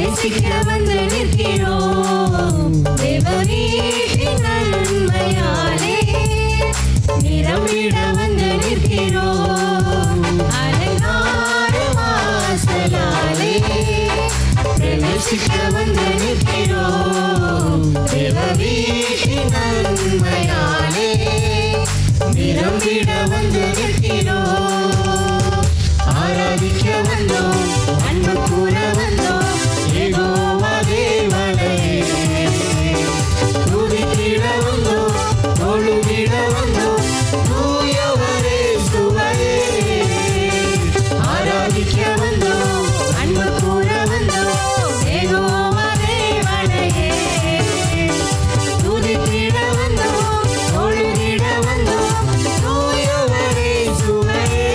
நேசிக்க வந்து நிற்கிறோம். தேவனீரின் நன்மையாலே நிரம்பிட வந்து நிற்கிறோம். அலங்கார வாசலாலே பிரவேசிக்க வந்து நிற்கிறோம். தேவனீரின் நன்மையாலே நிரம்பிட வந்து நிற்கிறோம். ஆராதிக்க வந்தோம், அன்பு கூற வந்தோம், யெகோவா தேவனே. துதித்திட வந்தோம், தொழுதிட வந்தோம், தூயவரே சுவையே. ஆராதிக்க வந்தோம், அன்பு கூற வந்தோம், யெகோவா தேவனே. துதித்திட வந்தோம், தொழுதிட வந்தோம், தூயவரே சுவையே.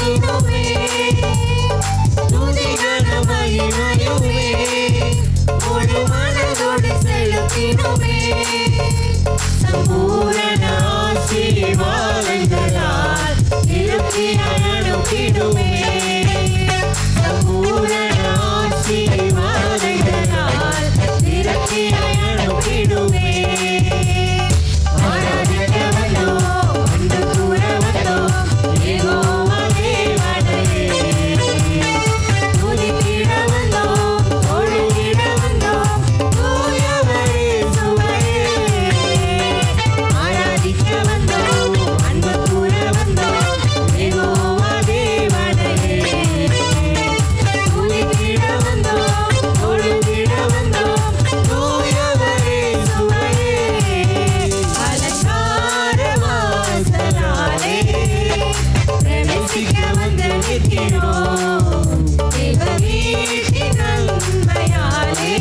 செலுத்திடுமே துதிகன மகிமையுமே முழு மனதோடு செலுத்திடுமே சம்பூரண ஆசீர்வாதங்களால் திருப்தி அனுப்பிடுமே சம்பூரண ஆசீர்வாதங்களால் திருப்தி அனுப்பிடுமே ஆராதிக்க வந்தோம் அன்பு கூற வந்தோம் யெகோவா தேவனையே துதித்திட வந்தோம் தொழுதிட வந்தோம் தூயவரே சுவையே ஆராதிக்க வந்தோம் அன்பு கூற வந்தோம் யெகோவா தேவனையே துதித்திட வந்தோம் தொழுதிட வந்தோம் தூயவரே சுவையே அலங்கார வாசலாலே பிரவேசிக்க வந்து நிற்கிறோம் தேவ வீட்டின் நன்மையாலே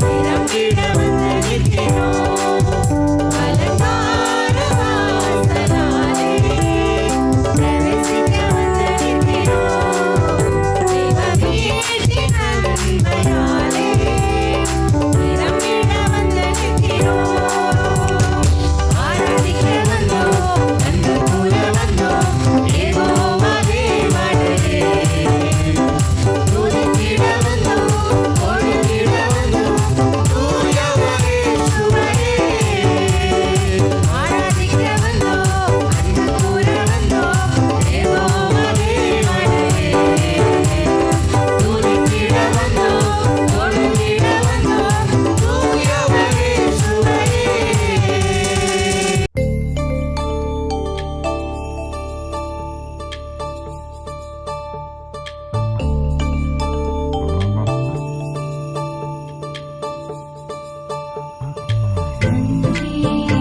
நிரம்பிட வந்து நிற்கிறோம் அலங்கார வாசலாலே பிரவேசிக்க வந்து நிற்கிறோம் தேவ வீட்டின் நன்மையாலே நிரம்பிட வந்து நிற்கிறோம் ஆராதிக்க வந்தோம் அன்பு கூற வந்தோம் யெகோவா தேவனையே துதித்திட வந்தோம் தொழுதிட வந்தோம் தூயவரே சுவையே ஆராதிக்க வந்தோம் அன்பு கூற வந்தோம் யெகோவா தேவனையே துதித்திட வந்தோம் தொழுதிட வந்தோம் தூயவரே சுவையே நன்றி